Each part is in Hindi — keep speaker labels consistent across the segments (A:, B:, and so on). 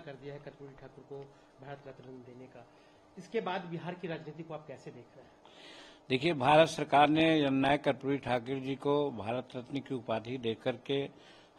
A: कर दिया है कर्पूरी ठाकुर को भारत रत्न देने का। इसके बाद बिहार की राजनीति को आप कैसे देख रहे हैं?
B: देखिए, भारत सरकार ने जननायक कर्पूरी ठाकुर जी को भारत रत्न की उपाधि देकर के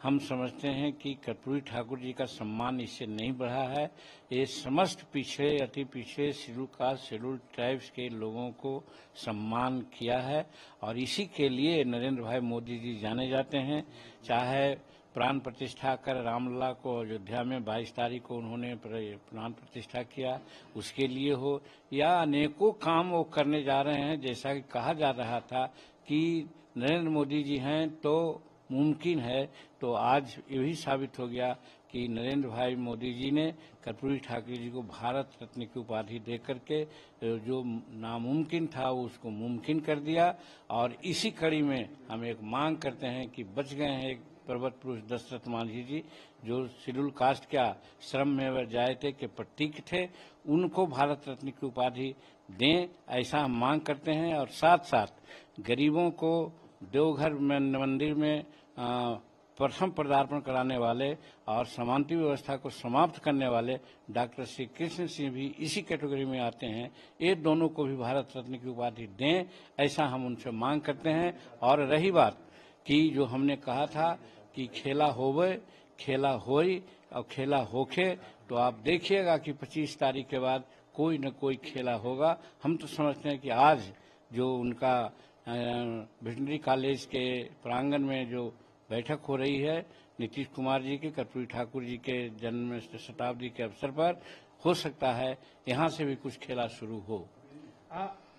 B: हम समझते हैं कि कर्पूरी ठाकुर जी का सम्मान इससे नहीं बढ़ा है। ये समस्त पिछड़े अति पिछड़े शेड्यूल कास्ट शेड्यूल ट्राइब्स के लोगों को सम्मान किया है और इसी के लिए नरेंद्र भाई मोदी जी जाने जाते हैं। चाहे प्राण प्रतिष्ठा कर रामलला को अयोध्या में 22 तारीख को उन्होंने प्राण प्रतिष्ठा किया, उसके लिए हो या अनेकों काम वो करने जा रहे हैं। जैसा कि कहा जा रहा था कि नरेंद्र मोदी जी हैं तो मुमकिन है, तो आज ये भी साबित हो गया कि नरेंद्र भाई मोदी जी ने कर्पूरी ठाकुर जी को भारत रत्न की उपाधि दे करके जो नामुमकिन था उसको मुमकिन कर दिया। और इसी कड़ी में हम एक मांग करते हैं कि बच गए हैं एक पर्वत पुरुष दशरथ मांझी जी, जो शेड्यूल कास्ट का श्रम में व जायते के प्रतीक थे, उनको भारत रत्न की उपाधि दें, ऐसा हम मांग करते हैं। और साथ साथ गरीबों को देवघर मंदिर में प्रथम पदार्पण कराने वाले और समानता व्यवस्था को समाप्त करने वाले डॉक्टर श्री कृष्ण सिंह भी इसी कैटेगरी में आते हैं। ये दोनों को भी भारत रत्न की उपाधि दें, ऐसा हम उनसे मांग करते हैं। और रही बात कि जो हमने कहा था कि खेला होवे खेला होई और खेला होखे, तो आप देखिएगा कि 25 तारीख के बाद कोई न कोई खेला होगा। हम तो समझते हैं कि आज जो उनका वेटनरी कॉलेज के प्रांगण में जो बैठक हो रही है नीतीश कुमार जी के कर्पूरी ठाकुर जी के जन्म शताब्दी के अवसर पर, हो सकता है यहाँ से भी कुछ खेला शुरू हो।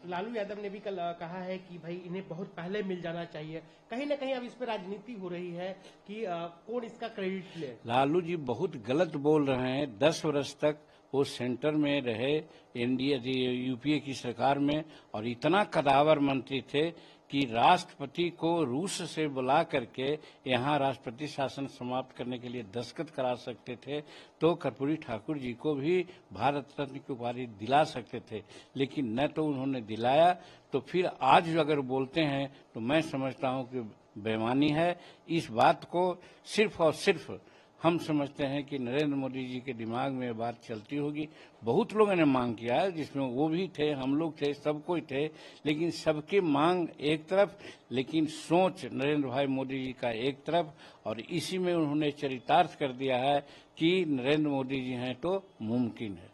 A: लालू यादव ने भी कल कहा है कि भाई इन्हें बहुत पहले मिल जाना चाहिए। कहीं ना कहीं अब इस पर राजनीति हो रही है कि कौन इसका क्रेडिट ले।
B: लालू जी बहुत गलत बोल रहे हैं। 10 वर्ष तक वो सेंटर में रहे एनडीए यूपीए की सरकार में और इतना कदावर मंत्री थे कि राष्ट्रपति को रूस से बुला करके यहाँ राष्ट्रपति शासन समाप्त करने के लिए दस्तखत करा सकते थे, तो कर्पूरी ठाकुर जी को भी भारत रत्न की उपाधि दिला सकते थे, लेकिन न तो उन्होंने दिलाया। तो फिर आज अगर बोलते हैं तो मैं समझता हूँ कि बेईमानी है। इस बात को सिर्फ और सिर्फ हम समझते हैं कि नरेंद्र मोदी जी के दिमाग में बात चलती होगी। बहुत लोगों ने मांग किया है, जिसमें वो भी थे, हम लोग थे, सब कोई थे, लेकिन सबकी मांग एक तरफ, लेकिन सोच नरेंद्र भाई मोदी जी का एक तरफ। और इसी में उन्होंने चरितार्थ कर दिया है कि नरेंद्र मोदी जी हैं तो मुमकिन है।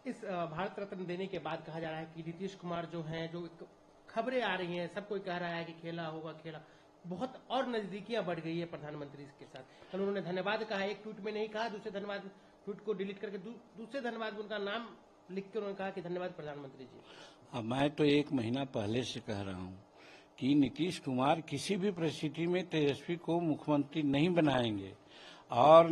A: इस भारत रत्न देने के बाद कहा जा रहा है कि नीतीश कुमार जो हैं, जो खबरें आ रही हैं, सब कोई कह रहा है कि खेला होगा खेला, बहुत और नजदीकियां बढ़ गई है प्रधानमंत्री के साथ। कल उन्होंने धन्यवाद कहा, एक ट्वीट में नहीं कहा, दूसरे धन्यवाद ट्वीट को डिलीट करके दूसरे धन्यवाद उनका नाम लिख कर उन्होंने कहा कि धन्यवाद प्रधानमंत्री जी।
B: अब मैं तो 1 महीना पहले से कह रहा हूँ कि नीतीश कुमार किसी भी परिस्थिति में तेजस्वी को मुख्यमंत्री नहीं बनाएंगे और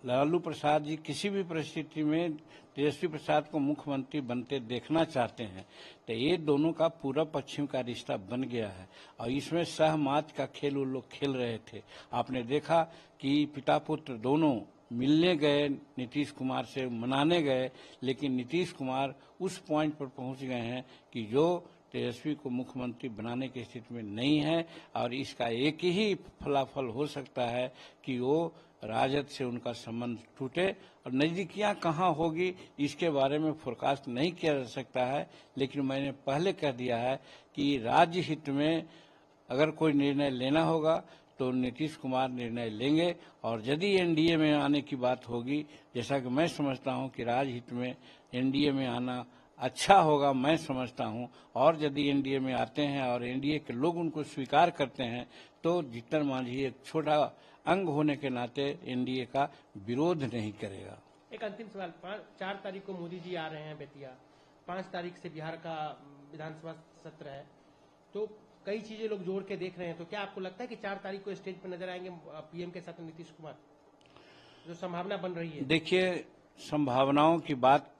B: लालू प्रसाद जी किसी भी परिस्थिति में तेजस्वी प्रसाद को मुख्यमंत्री बनते देखना चाहते हैं। तो ये दोनों का पूर्व पश्चिम का रिश्ता बन गया है और इसमें सहमात का खेल वो लोग खेल रहे थे। आपने देखा कि पिता पुत्र दोनों मिलने गए, नीतीश कुमार से मनाने गए, लेकिन नीतीश कुमार उस पॉइंट पर पहुंच गए हैं कि जो तेजस्वी को मुख्यमंत्री बनाने की स्थिति में नहीं है। और इसका एक ही फलाफल हो सकता है कि वो राजद से उनका संबंध टूटे। और नजदीकियां कहाँ होगी इसके बारे में फोरकास्ट नहीं किया जा सकता है, लेकिन मैंने पहले कह दिया है कि राज्य हित में अगर कोई निर्णय लेना होगा तो नीतीश कुमार निर्णय लेंगे। और यदि एनडीए में आने की बात होगी, जैसा कि मैं समझता हूं कि राजहित में एनडीए में आना अच्छा होगा, मैं समझता हूं। और यदि एनडीए में आते हैं और एनडीए के लोग उनको स्वीकार करते हैं तो जीतन मांझी एक छोटा अंग होने के नाते एनडीए का विरोध नहीं करेगा।
A: एक अंतिम सवाल, 4 तारीख को मोदी जी आ रहे हैं बेतिया, 5 तारीख से बिहार का विधानसभा सत्र है, तो कई चीजें लोग जोड़ के देख रहे हैं, तो क्या आपको लगता है कि 4 तारीख को स्टेज पर नजर आएंगे पीएम के साथ नीतीश कुमार, जो संभावना बन रही है?
B: देखिए, संभावनाओं की बात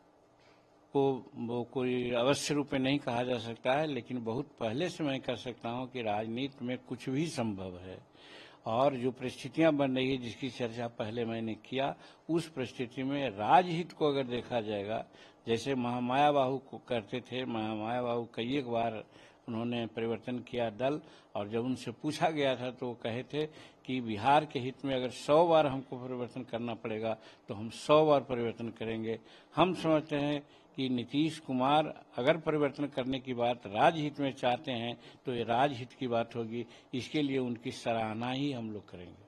B: को वो कोई अवश्य रूप में नहीं कहा जा सकता है, लेकिन बहुत पहले से मैं कह सकता हूं कि राजनीति में कुछ भी संभव है। और जो परिस्थितियां बन रही है जिसकी चर्चा पहले मैंने किया, उस परिस्थिति में राजहित को अगर देखा जाएगा, जैसे महामाया बाहू को करते थे, महामाया बाहू कई एक बार उन्होंने परिवर्तन किया दल। और जब उनसे पूछा गया था तो वो कहे थे कि बिहार के हित में अगर 100 बार हमको परिवर्तन करना पड़ेगा तो हम 100 बार परिवर्तन करेंगे। हम समझते हैं कि नीतीश कुमार अगर परिवर्तन करने की बात राजहित में चाहते हैं तो ये राजहित की बात होगी, इसके लिए उनकी सराहना ही हम लोग करेंगे।